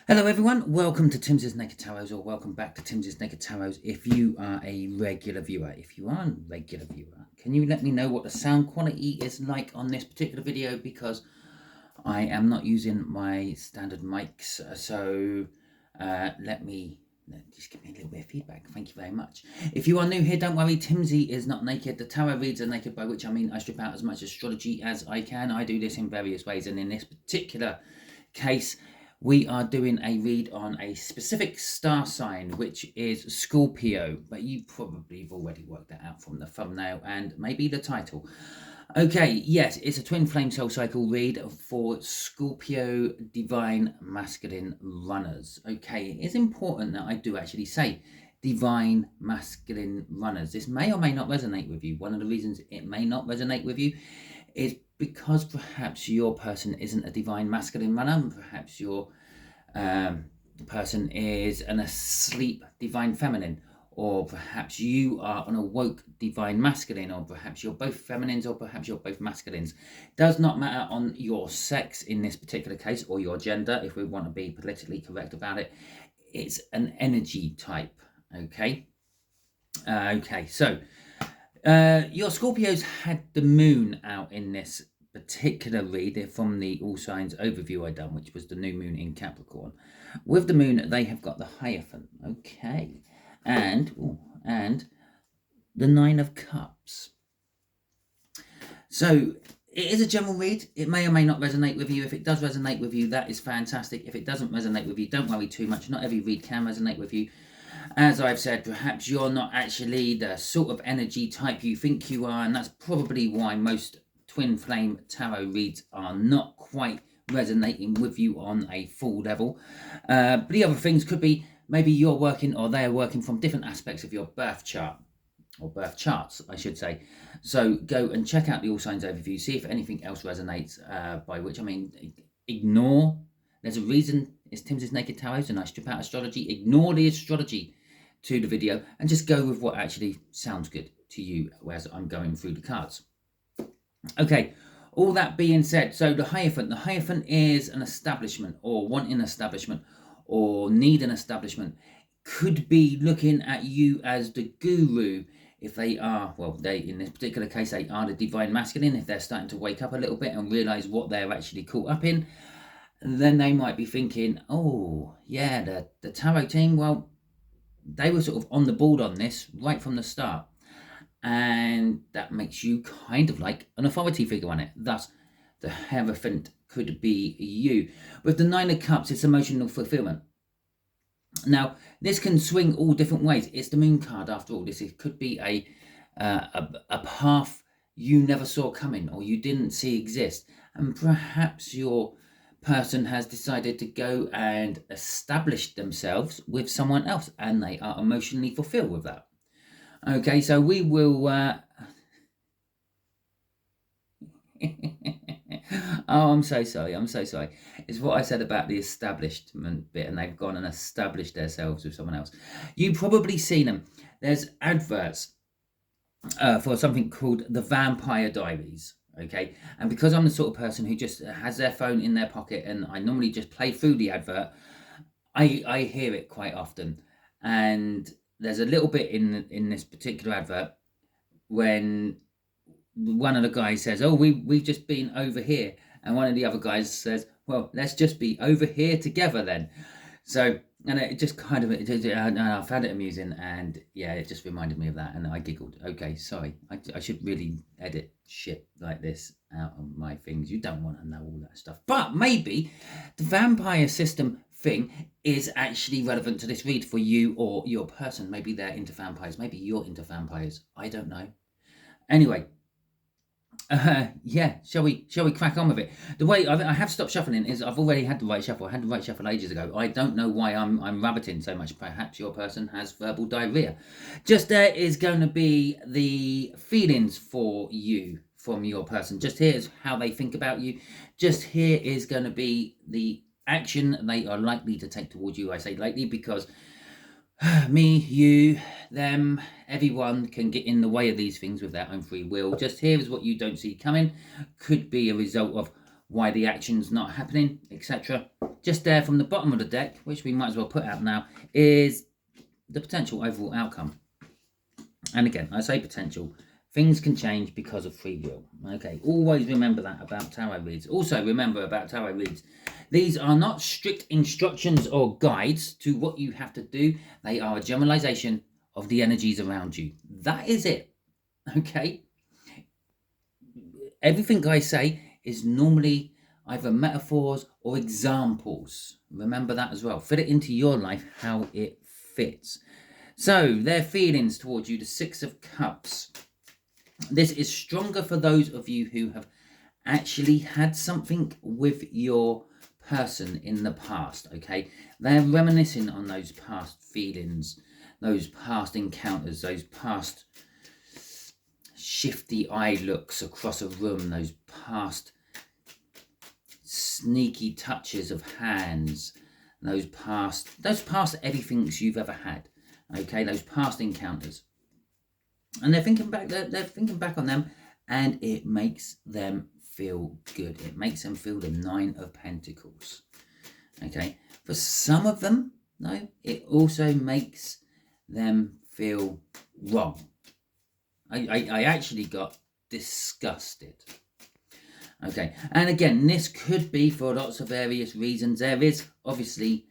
Hello everyone, welcome to Timsy Naked Tarot, or welcome back to Timsy Naked Tarot if you are a regular viewer. If you are a regular viewer, can you let me know what the sound quality is like on this particular video, because I am not using my standard mics, so just give me a little bit of feedback. Thank you very much. If you are new here, don't worry, Timsy is not naked. The tarot reads are naked, by which I mean I strip out as much astrology as I can. I do this in various ways, and in this particular case, we are doing a read on a specific star sign, which is Scorpio, but you probably have already worked that out from the thumbnail and maybe the title. Okay, yes, it's a twin flame soul cycle read for Scorpio divine masculine runners. Okay, it's important that I do actually say divine masculine runners. This may or may not resonate with you. One of the reasons it may not resonate with you is because perhaps your person isn't a divine masculine runner. Perhaps your person is an asleep divine feminine, or perhaps you are an awoke divine masculine, or perhaps you're both feminines, or perhaps you're both masculines. Does not matter on your sex in this particular case, or your gender, if we want to be politically correct about it. It's an energy type. Okay, so your Scorpios had the moon out in this particular read from the All Signs overview I done, which was the new moon in Capricorn. With the moon, they have got the Hierophant. Okay, and the Nine of Cups. So it is a general read. It may or may not resonate with you. If it does resonate with you, that is fantastic. If it doesn't resonate with you, don't worry too much. Not every read can resonate with you. As I've said, perhaps you're not actually the sort of energy type you think you are, and that's probably why most twin flame tarot reads are not quite resonating with you on a full level. But the other things could be maybe you're working, or they're working from different aspects of your birth chart, or birth charts, I should say. So go and check out the All Signs overview, see if anything else resonates, by which I mean ignore. There's a reason it's Timsy Naked Tarot and I strip out astrology. Ignore the astrology to the video and just go with what actually sounds good to you as I'm going through the cards. Okay, all that being said, so the Hierophant is an establishment, or wanting establishment, or need an establishment. Could be looking at you as the guru. If they are, well, they, in this particular case, they are the divine masculine. If they're starting to wake up a little bit and realize what they're actually caught up in, then they might be thinking, oh, yeah, the tarot team, well, they were sort of on the board on this right from the start. And that makes you kind of like an authority figure on it. Thus, the Hierophant could be you. With the Nine of Cups, it's emotional fulfillment. Now, this can swing all different ways. It's the Moon card after all. It could be a path you never saw coming, or you didn't see exist. And perhaps your person has decided to go and establish themselves with someone else, and they are emotionally fulfilled with that. Okay, so we will oh, I'm so sorry. It's what I said about the establishment bit, and they've gone and established themselves with someone else. You've probably seen them. There's adverts for something called the Vampire Diaries. Okay, and because I'm the sort of person who just has their phone in their pocket, and I normally just play through the advert, I hear it quite often. And there's a little bit in this particular advert when one of the guys says, oh, we've just been over here, and one of the other guys says, well, let's just be over here together then. So, and it just kind of, I found it amusing, and yeah, it just reminded me of that, and I giggled. Okay, sorry, I should really edit shit like this out of my things. You don't want to know all that stuff, but maybe the vampire system thing is actually relevant to this read for you or your person. Maybe they're into vampires, maybe you're into vampires, I don't know. Anyway, yeah, shall we crack on with it? The way I have stopped shuffling is I've already had the right shuffle. I had the right shuffle ages ago. I don't know why I'm rabbiting so much. Perhaps your person has verbal diarrhea. Just there is going to be the feelings for you from your person. Just here is how they think about you. Just here is going to be the action they are likely to take towards you. I say likely because me, you, them, everyone can get in the way of these things with their own free will. Just here is what you don't see coming. Could be a result of why the action's not happening, etc. Just there from the bottom of the deck, which we might as well put out now, is the potential overall outcome. And again, I say potential. Things can change because of free will. Okay, always remember that about tarot reads. Also remember about tarot reads, these are not strict instructions or guides to what you have to do. They are a generalization of the energies around you. That is it. Okay? Everything I say is normally either metaphors or examples. Remember that as well. Fit it into your life how it fits. So, their feelings towards you, the Six of Cups. This is stronger for those of you who have actually had something with your person in the past, okay? They're reminiscing on those past feelings, those past encounters, those past shifty eye looks across a room, those past sneaky touches of hands, those past everythings you've ever had, okay? Those past encounters. And they're thinking back on them, and it makes them feel good. It makes them feel the Nine of Pentacles. Okay. For some of them, no, it also makes them feel wrong. I actually got disgusted. Okay. And again, this could be for lots of various reasons. There is obviously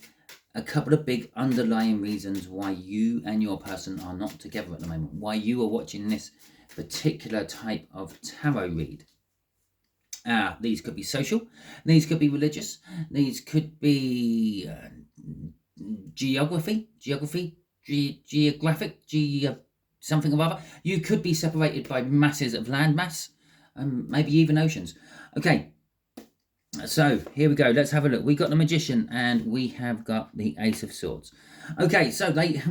a couple of big underlying reasons why you and your person are not together at the moment, why you are watching this particular type of tarot read. These could be social, these could be religious, these could be geographic, something or other. You could be separated by masses of landmass, maybe even oceans. Okay. So, here we go. Let's have a look. We got the Magician and we have got the Ace of Swords. Okay, so they...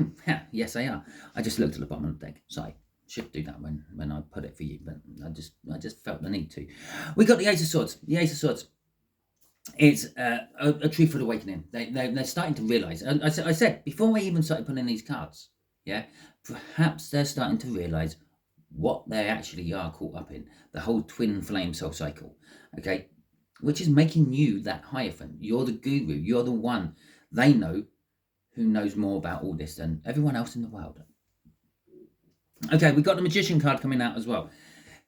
yes, they are. I just looked at the bottom of the deck. Sorry. Should do that when I put it for you, but I just felt the need to. We got the Ace of Swords. The Ace of Swords. It's a truthful awakening. They're starting to realise. And I said, before I even started putting these cards, yeah, perhaps they're starting to realise what they actually are caught up in. The whole twin flame soul cycle. Okay? Which is making you that Hierophant. You're the guru. You're the one they know who knows more about all this than everyone else in the world. Okay, we've got the Magician card coming out as well.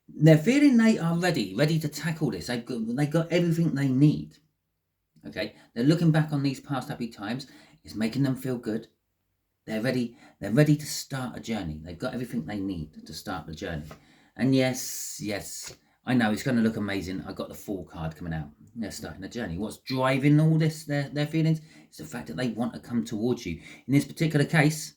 They're feeling they are ready to tackle this. They've got everything they need. Okay, they're looking back on these past happy times. It's making them feel good. They're ready to start a journey. They've got everything they need to start the journey. And yes, I know it's going to look amazing. I got the Fool card coming out. They're starting a journey. What's driving all this, their feelings? It's the fact that they want to come towards you. In this particular case,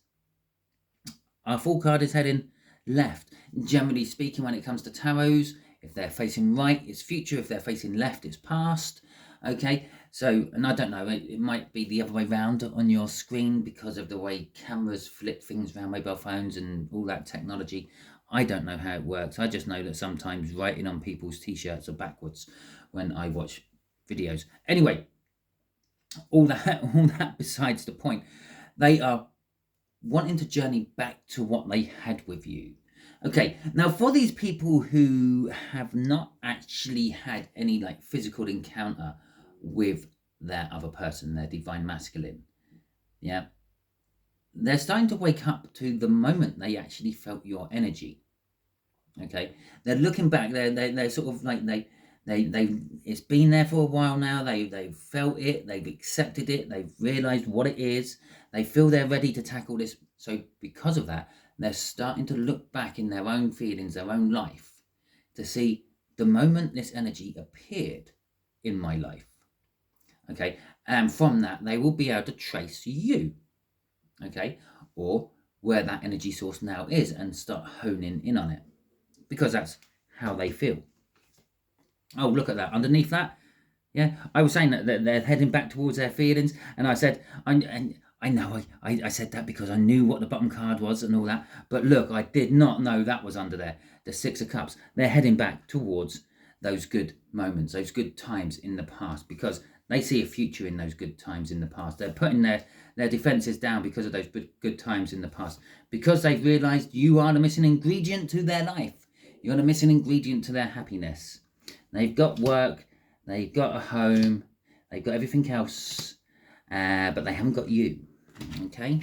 our Fool card is heading left. Generally speaking, when it comes to tarots, if they're facing right, it's future. If they're facing left, it's past. Okay, so, and I don't know, it might be the other way round on your screen because of the way cameras flip things around mobile phones and all that technology. I don't know how it works. I just know that sometimes writing on people's t-shirts are backwards when I watch videos. Anyway, all that besides the point. They are wanting to journey back to what they had with you. Okay, now for these people who have not actually had any like physical encounter with their other person, their divine masculine, yeah, they're starting to wake up to the moment they actually felt your energy. Okay, they're looking back. They're sort of like they it's been there for a while now. They've felt it. They've accepted it. They've realised what it is. They feel they're ready to tackle this. So because of that, they're starting to look back in their own feelings, their own life, to see the moment this energy appeared in my life. Okay, and from that, they will be able to trace you. Okay, or where that energy source now is and start honing in on it, because that's how they feel. Oh, look at that. Underneath that, yeah, I was saying that they're heading back towards their feelings, and I said, I know I said that because I knew what the bottom card was and all that, but look, I did not know that was under there. The Six of Cups. They're heading back towards those good moments, those good times in the past, because they see a future in those good times in the past. They're putting their defenses down because of those good times in the past, because they've realised you are the missing ingredient to their life. You're the missing ingredient to their happiness. They've got work, They've got a home. They've got everything else, but they haven't got you. Okay,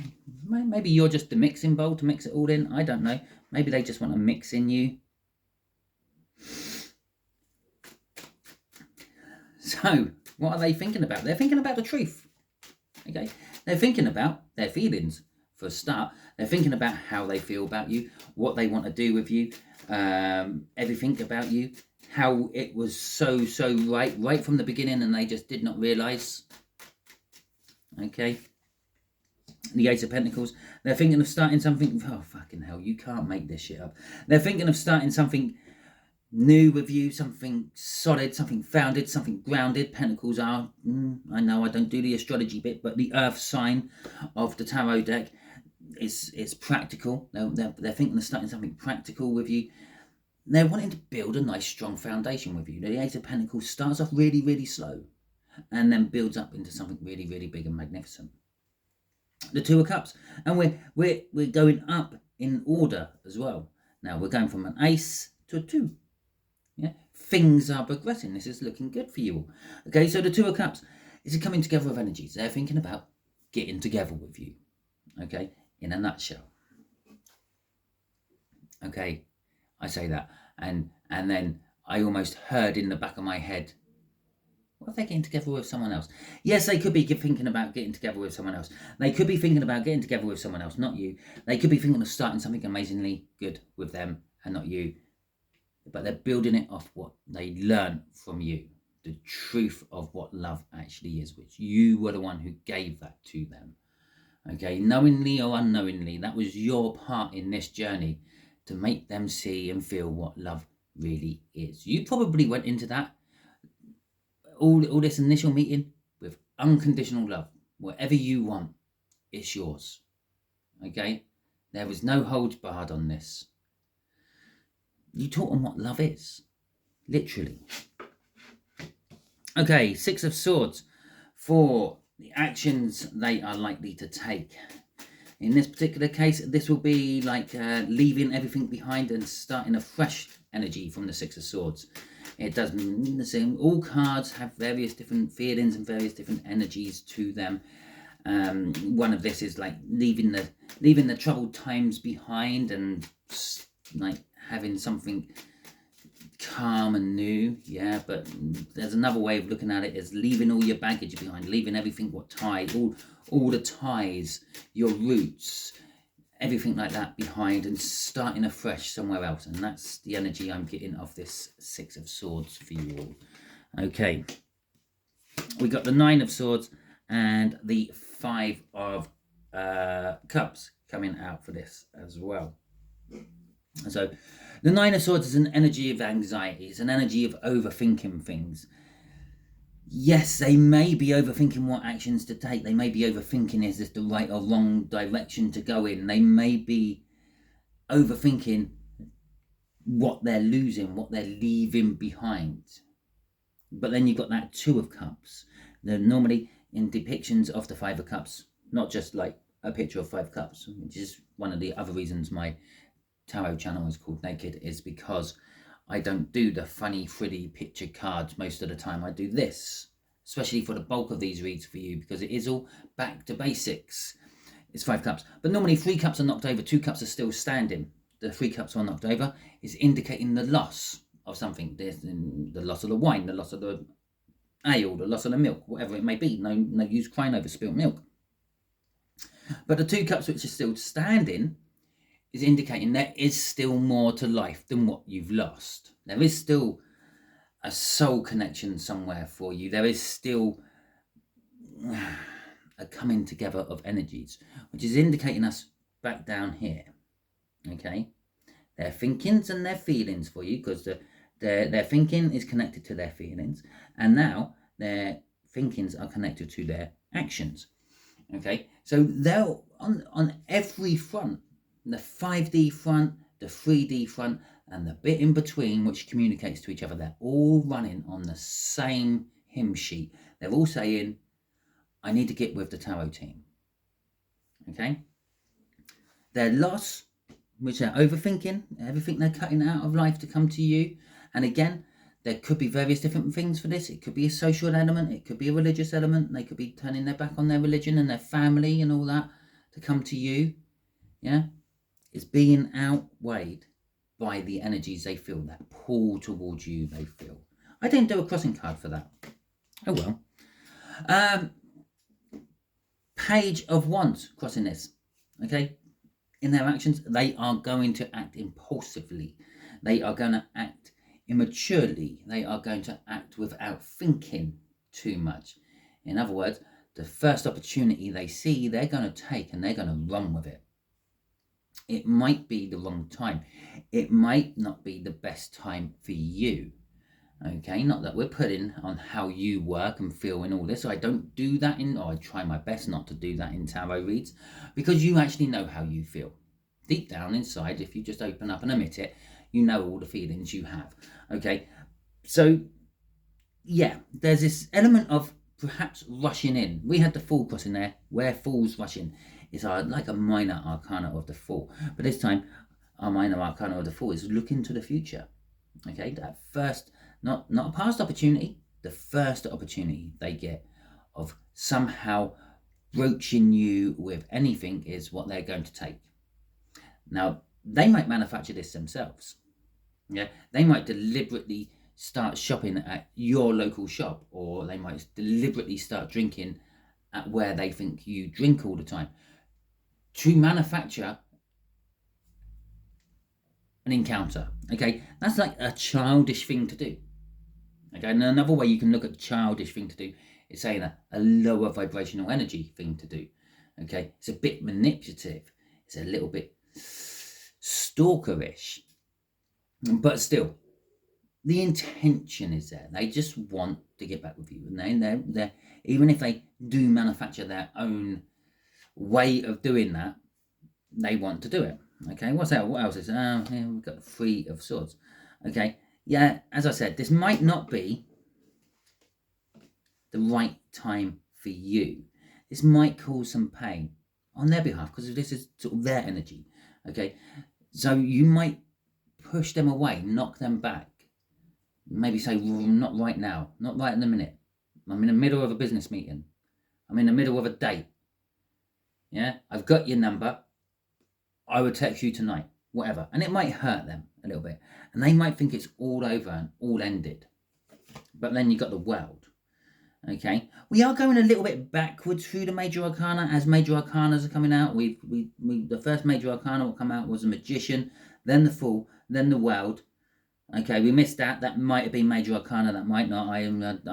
maybe you're just the mixing bowl to mix it all in. I don't know. Maybe they just want to mix in you. So, what are they thinking about? They're thinking about the truth. Okay, they're thinking about their feelings for a start. They're thinking about how they feel about you, what they want to do with you, everything about you, how it was so right from the beginning, and they just did not realize. Okay. The Ace of Pentacles. They're thinking of starting something. Oh, fucking hell, you can't make this shit up. They're thinking of starting something new with you, something solid, something founded, something grounded. Pentacles are, I know I don't do the astrology bit, but the earth sign of the tarot deck is practical. They're thinking of starting something practical with you. They're wanting to build a nice strong foundation with you. The Ace of Pentacles starts off really slow and then builds up into something really big and magnificent. The Two of Cups, and we're going up in order as well. Now we're going from an ace to a 2. Yeah, things are progressing. This is looking good for you all. Okay, so the Two of Cups is a coming together of energies. They're thinking about getting together with you. Okay, in a nutshell. Okay, I say that, and then I almost heard in the back of my head, what if they're getting together with someone else? Yes, they could be thinking about getting together with someone else. They could be thinking about getting together with someone else, not you. They could be thinking of starting something amazingly good with them and not you. But they're building it off what they learn from you. The truth of what love actually is, which you were the one who gave that to them. Okay, knowingly or unknowingly, that was your part in this journey to make them see and feel what love really is. You probably went into that all this initial meeting with unconditional love. Whatever you want, it's yours. Okay? There was no holds barred on this. You taught them what love is. Literally. Okay, Six of Swords. For the actions they are likely to take. In this particular case, this will be like leaving everything behind and starting a fresh energy from the Six of Swords. It does mean the same. All cards have various different feelings and various different energies to them. One of this is like leaving the troubled times behind and like having something calm and new. Yeah, but there's another way of looking at it, is leaving all your baggage behind, leaving everything what ties, all the ties, your roots, everything like that behind, and starting afresh somewhere else. And that's the energy I'm getting off this Six of Swords for you all. Okay, we got the Nine of Swords and the Five of Cups coming out for this as well. So the Nine of Swords is an energy of anxiety. It's an energy of overthinking things. Yes, they may be overthinking what actions to take. They may be overthinking, is this the right or wrong direction to go in? They may be overthinking what they're losing, what they're leaving behind. But then you've got that Two of Cups. They're normally in depictions of the Five of Cups, not just like a picture of 5 cups, which is one of the other reasons my tarot channel is called Naked, is because I don't do the funny, frilly picture cards most of the time. I do this, especially for the bulk of these reads for you, because it is all back to basics. It's 5 cups. But normally 3 cups are knocked over, 2 cups are still standing. The 3 cups are knocked over is indicating the loss of something. There's the loss of the wine, the loss of the ale, the loss of the milk, whatever it may be. No use crying over spilt milk. But the 2 cups which are still standing is indicating there is still more to life than what you've lost. There is still a soul connection somewhere for you. There is still a coming together of energies, which is indicating us back down here. Okay, their thinkings and their feelings for you, because their thinking is connected to their feelings, and now their thinkings are connected to their actions. Okay, so they're on every front. The 5D front, the 3D front, and the bit in between which communicates to each other. They're all running on the same hymn sheet. They're all saying, I need to get with the tarot team. Okay? Their loss, which they're overthinking, everything they're cutting out of life to come to you. And again, there could be various different things for this. It could be a social element. It could be a religious element. They could be turning their back on their religion and their family and all that to come to you. Yeah. It's being outweighed by the energies they feel, that pull towards you they feel. I didn't do a crossing card for that. Oh well. Page of Wands crossing this. Okay. In their actions, they are going to act impulsively. They are going to act immaturely. They are going to act without thinking too much. In other words, the first opportunity they see, they're going to take and they're going to run with it. It might be the wrong time. It might not be the best time for you. Okay, not that we're putting on how you work and feel and all this. I don't do that or I try my best not to do that in tarot reads, because you actually know how you feel. Deep down inside, if you just open up and admit it, you know all the feelings you have. Okay, so yeah, there's this element of perhaps rushing in. We had the Fool crossing there, where Fool's rushing. It's like a minor arcana of the Fool. But this time, our minor arcana of the Fool is looking to the future. Okay, that first, not a past opportunity, the first opportunity they get of somehow broaching you with anything is what they're going to take. Now, they might manufacture this themselves. Yeah, they might deliberately start shopping at your local shop, or they might deliberately start drinking at where they think you drink all the time to manufacture an encounter. Okay, that's like a childish thing to do. Okay, and another way you can look at the childish thing to do is saying a lower vibrational energy thing to do. Okay, it's a bit manipulative. It's a little bit stalkerish, but still, the intention is there. They just want to get back with you, and they're even if they do manufacture their own way of doing that, they want to do it. Okay, what's that? What else is here? We've got the Three of Swords. Okay, yeah, as I said, this might not be the right time for you. This might cause some pain on their behalf because this is sort of their energy. Okay, so you might push them away, knock them back, maybe say, well, not right now, not right in the minute. I'm in the middle of a business meeting. I'm in the middle of a date. Yeah, I've got your number. I would text you tonight, whatever. And it might hurt them a little bit. And they might think it's all over and all ended. But then you've got the World. Okay, we are going a little bit backwards through the major arcana as major arcanas are coming out. The first major arcana will come out was the Magician, then the Fool, then the World. Okay, we missed that. That might have been major arcana. That might not. I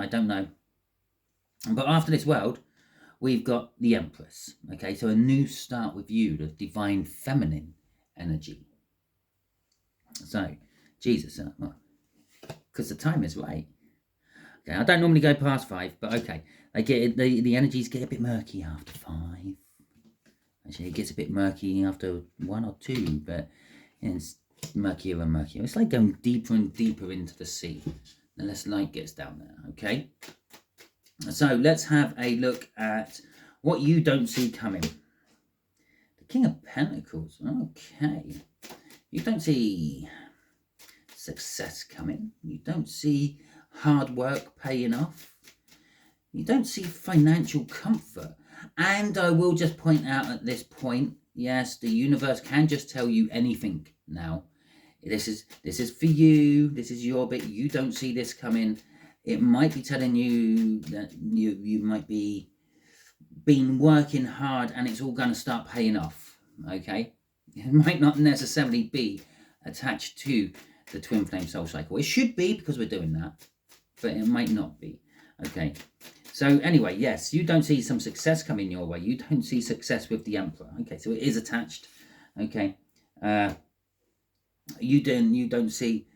don't know. But after this World, we've got the Empress. Okay, so a new start with you, the divine feminine energy. So, Jesus, because the time is right. Okay, I don't normally go past 5, but okay. The energies get a bit murky after 5. Actually, it gets a bit murky after 1 or 2, but it's murkier and murkier. It's like going deeper and deeper into the sea. The less light gets down there, okay? So let's have a look at what you don't see coming. The King of Pentacles. Okay. You don't see success coming. You don't see hard work paying off. You don't see financial comfort. And I will just point out at this point, yes, the universe can just tell you anything now. This is for you. This is your bit. You don't see this coming. It might be telling you that you might be been working hard and it's all going to start paying off. Okay, it might not necessarily be attached to the twin flame soul cycle. It should be because we're doing that, but it might not be. Okay, so anyway, yes, you don't see some success coming your way. You don't see success with the Emperor. Okay, so it is attached. Okay, you don't see.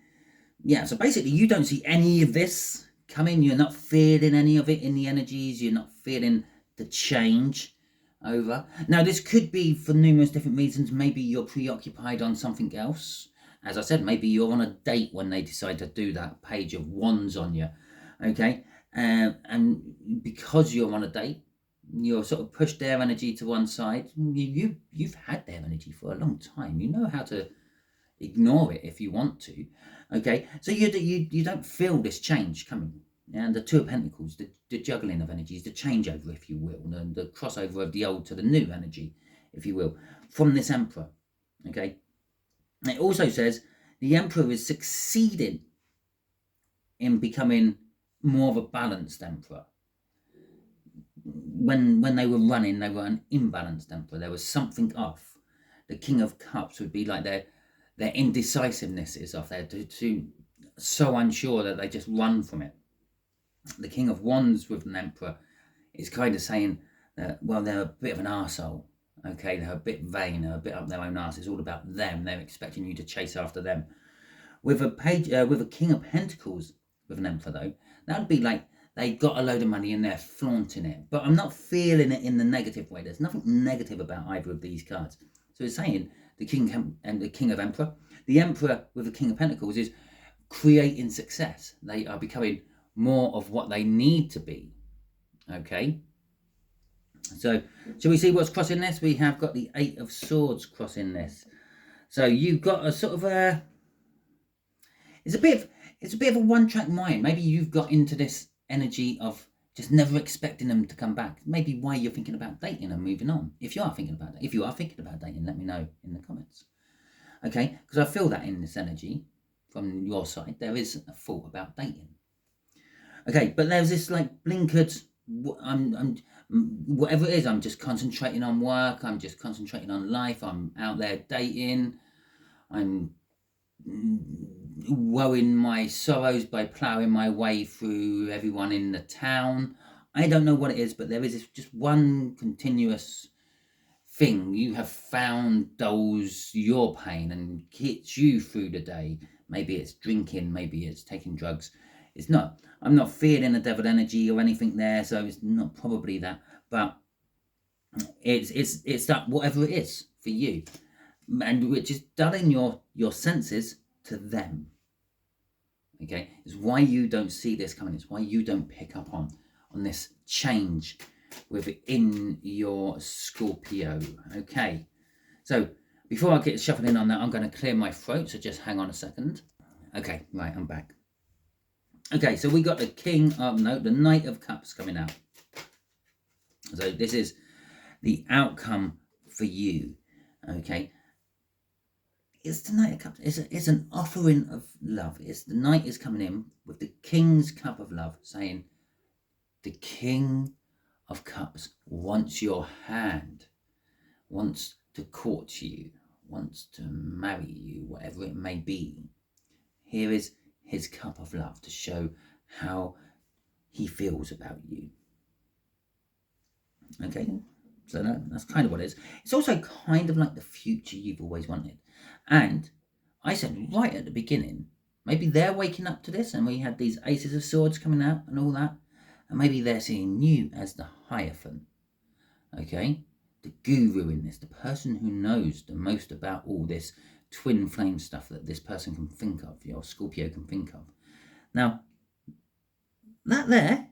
Yeah, so basically, you don't see any of this coming. You're not feeling any of it in the energies. You're not feeling the change over. Now, this could be for numerous different reasons. Maybe you're preoccupied on something else. As I said, maybe you're on a date when they decide to do that Page of Wands on you. Okay, and because you're on a date, you're sort of pushed their energy to one side. You've had their energy for a long time. You know how to ignore it if you want to. Okay, so you don't feel this change coming. And the Two of Pentacles, the juggling of energies, the changeover, if you will, the crossover of the old to the new energy, if you will, from this Emperor. Okay, it also says the Emperor is succeeding in becoming more of a balanced Emperor. When they were running, they were an imbalanced Emperor. There was something off. The King of Cups would be like their indecisiveness is off. They're so unsure that they just run from it. The King of Wands with an Emperor is kind of saying that, well, they're a bit of an arsehole. Okay, they're a bit vain, they're a bit up their own arse. It's all about them. They're expecting you to chase after them. With a King of Pentacles with an Emperor, though, that would be like they got a load of money and they're flaunting it. But I'm not feeling it in the negative way. There's nothing negative about either of these cards. So it's saying the King and the King of Emperor. The Emperor with the King of Pentacles is creating success. They are becoming more of what they need to be. Okay. So, shall we see what's crossing this? We have got the Eight of Swords crossing this. So you've got a sort of a... It's a bit of a one-track mind. Maybe you've got into this energy of just never expecting them to come back. Maybe why you're thinking about dating and moving on. If you are thinking about dating, let me know in the comments. Okay, because I feel that in this energy from your side, there is a thought about dating. Okay, but there's this like blinkered, I'm whatever it is, I'm just concentrating on work, I'm just concentrating on life, I'm out there dating, I'm woeing my sorrows by ploughing my way through everyone in the town. I don't know what it is, but there is just one continuous thing. You have found dulls your pain and gets you through the day. Maybe it's drinking, maybe it's taking drugs. It's not. I'm not feeling a devil energy or anything there, so it's not probably that. But it's that whatever it is for you, and which is dulling your senses to them. Okay, it's why you don't see this coming. It's why you don't pick up on this change within your Scorpio. Okay, so before I get shuffling on that, I'm going to clear my throat. So just hang on a second. Okay, right, I'm back. Okay, so we got the Knight of Cups coming out. So this is the outcome for you. Okay, it's the Knight of Cups. It's an offering of love. It's the Knight is coming in with the King's Cup of Love, saying the King of Cups wants your hand, wants to court you, wants to marry you, whatever it may be. Here is his cup of love to show how he feels about you. Okay, so that's kind of what it is. It's also kind of like the future you've always wanted. And I said right at the beginning, maybe they're waking up to this, and we had these Aces of Swords coming out and all that, and maybe they're seeing you as the Hierophant. Okay, the guru in this, the person who knows the most about all this twin flame stuff that this person can think of, your Scorpio can think of. Now, that there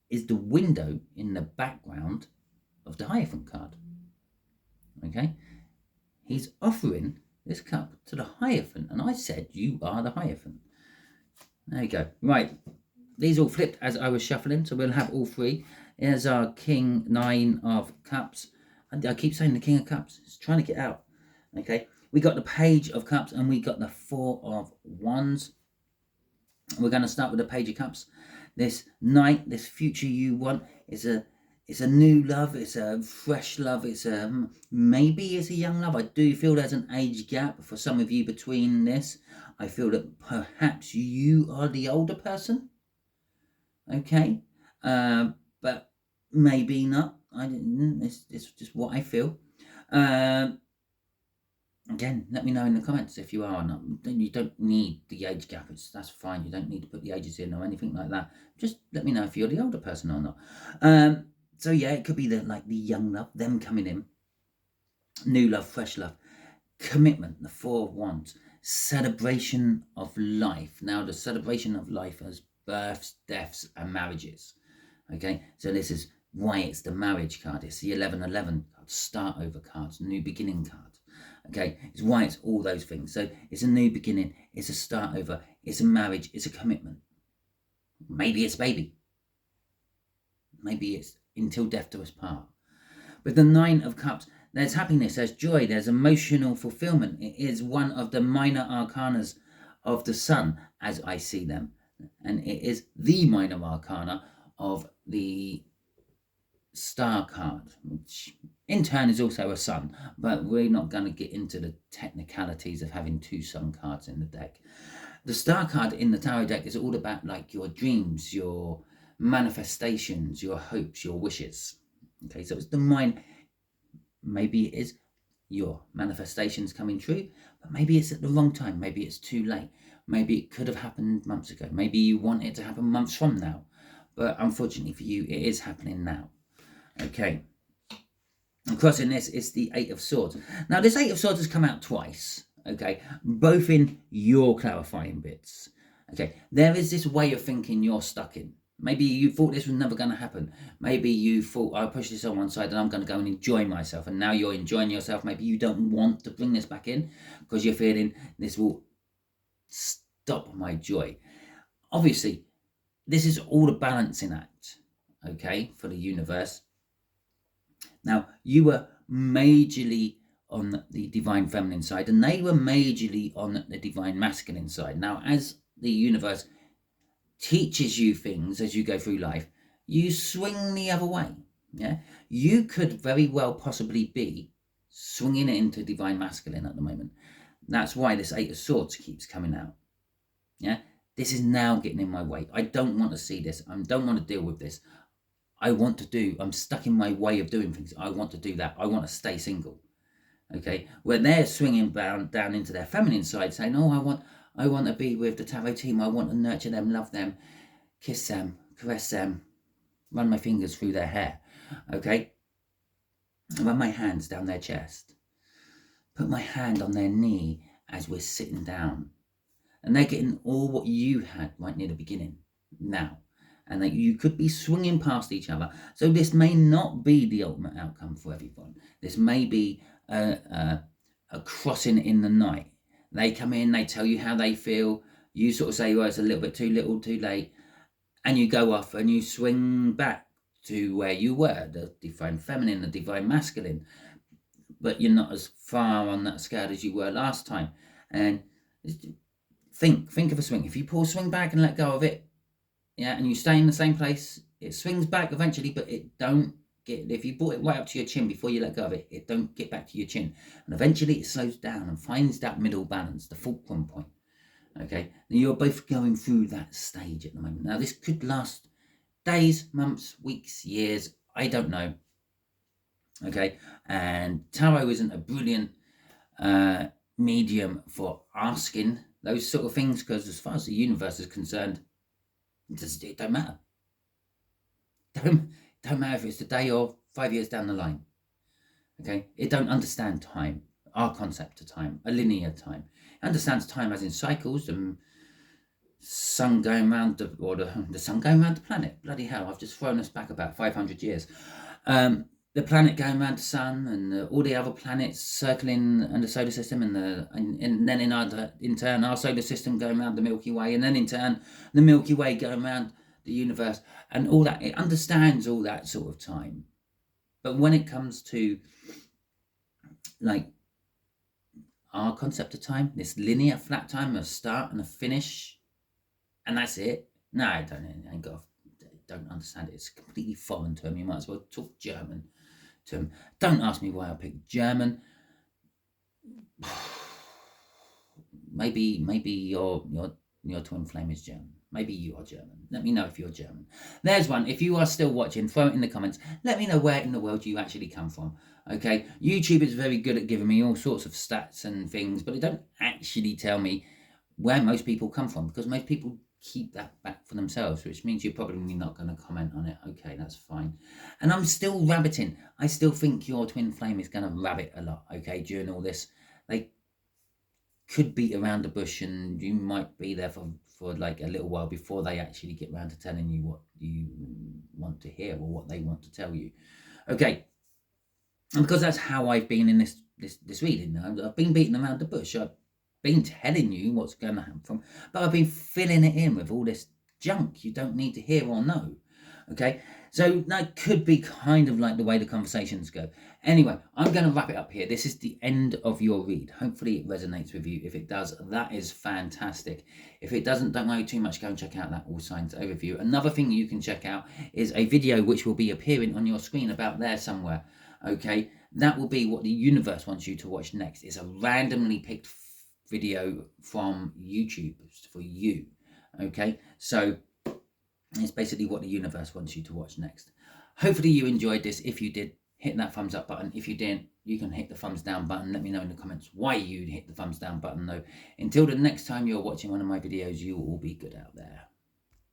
is the window in the background of the Hierophant card. Okay, he's offering this cup to the Hierophant, and I said you are the Hierophant. There you go. Right, these all flipped as I was shuffling, so we'll have all three. Here's our King, Nine of Cups. And I keep saying the King of Cups. It's trying to get out. Okay, we got the Page of Cups and we got the Four of Wands. We're going to start with the Page of Cups. This Knight, this future you want, it's a new love. It's a fresh love. Maybe it's a young love. I do feel there's an age gap for some of you between this. I feel that perhaps you are the older person. Okay, but maybe not. It's just what I feel. Again, let me know in the comments if you are or not. You don't need the age gap. That's fine. You don't need to put the ages in or anything like that. Just let me know if you're the older person or not. So yeah, it could be the young love, them coming in, new love, fresh love, commitment, the Four of Wands, celebration of life. Now, the celebration of life has births, deaths, and marriages. Okay, so this is why it's the marriage card. It's the 1111 card, start over cards, new beginning cards. Okay, it's why it's all those things. So it's a new beginning, it's a start over, it's a marriage, it's a commitment. Maybe it's baby. Maybe it's until death do us part. With the Nine of Cups, there's happiness, there's joy, there's emotional fulfillment. It is one of the minor arcanas of the sun, as I see them. And it is the minor arcana of the star card, which in turn is also a sun, but we're not going to get into the technicalities of having two sun cards in the deck. The star card in the tarot deck is all about like your dreams, your manifestations, your hopes, your wishes. Okay, so it's the mind. Maybe it is your manifestations coming true, but maybe it's at the wrong time. Maybe it's too late. Maybe it could have happened months ago. Maybe you want it to happen months from now, but unfortunately for you, it is happening now. Okay. And crossing this is the Eight of Swords. Now, this Eight of Swords has come out twice, okay, both in your clarifying bits. Okay, there is this way of thinking you're stuck in. Maybe you thought this was never going to happen. Maybe you thought, I'll push this on one side and I'm going to go and enjoy myself. And now you're enjoying yourself. Maybe you don't want to bring this back in because you're feeling this will stop my joy. Obviously, this is all a balancing act, okay, for the universe. Now, you were majorly on the divine feminine side and they were majorly on the divine masculine side. Now, as the universe teaches you things as you go through life, you swing the other way. Yeah, you could very well possibly be swinging it into divine masculine at the moment. That's why this Eight of Swords keeps coming out. Yeah, this is now getting in my way. I don't want to see this. I don't want to deal with this. I'm stuck in my way of doing things. I want to do that. I want to stay single. Okay, where they're swinging down into their feminine side, saying, "Oh, I want to be with the tarot team. I want to nurture them, love them, kiss them, caress them, run my fingers through their hair." Okay, run my hands down their chest, put my hand on their knee as we're sitting down, and they're getting all what you had right near the beginning now. And that you could be swinging past each other. So this may not be the ultimate outcome for everyone. This may be a crossing in the night. They come in, they tell you how they feel. You sort of say, well, it's a little bit too little, too late. And you go off and you swing back to where you were, the divine feminine, the divine masculine. But you're not as far on that scale as you were last time. And think of a swing. If you pull swing back and let go of it, yeah, and you stay in the same place, it swings back eventually, but it don't get, if you brought it right up to your chin before you let go of it, it don't get back to your chin. And eventually it slows down and finds that middle balance, the fulcrum point. Okay, and you're both going through that stage at the moment. Now, this could last days, months, weeks, years, I don't know. Okay, and tarot isn't a brilliant medium for asking those sort of things, because as far as the universe is concerned, it don't matter. Don't matter if it's today or 5 years down the line. Okay, it don't understand time, our concept of time, a linear time. It understands time as in cycles, and sun going around the sun going around the planet. Bloody hell, I've just thrown us back about 500 years. The planet going around the sun, and all the other planets circling in the solar system, and then in turn our solar system going around the Milky Way, and then in turn the Milky Way going around the universe, and all that. It understands all that sort of time. But when it comes to like our concept of time, this linear flat time, a start and a finish, and that's it. No, I don't understand it. It's completely foreign to him. You might as well talk German to him. Don't ask me why I picked German. Maybe your twin flame is German. Maybe you are German. Let me know if you're German. There's one. If you are still watching, throw it in the comments. Let me know where in the world you actually come from. Okay, YouTube is very good at giving me all sorts of stats and things, but it don't actually tell me where most people come from, because most people keep that back for themselves, which means you're probably not going to comment on it. Okay, that's fine. And I'm still rabbiting. I still think your twin flame is going to rabbit a lot, okay, during all this. They could beat around the bush, and you might be there for like a little while before they actually get around to telling you what you want to hear or what they want to tell you. Okay, and because that's how I've been in this this reading. I've been beating around the bush. I've been telling you what's going to happen but I've been filling it in with all this junk you don't need to hear or know. Okay, so that could be kind of like the way the conversations go. Anyway, I'm going to wrap it up here. This is the end of your read. Hopefully it resonates with you. If it does, that is fantastic. If it doesn't, don't worry too much. Go and check out that All Signs overview. Another thing you can check out is a video which will be appearing on your screen about there somewhere. Okay, that will be what the universe wants you to watch next. It's a randomly picked video from YouTube for you. Okay, so it's basically what the universe wants you to watch next. Hopefully you enjoyed this. If you did, hit that thumbs up button. If you didn't, you can hit the thumbs down button. Let me know in the comments why you hit the thumbs down button though. Until the next time you're watching one of my videos, you will all be good out there.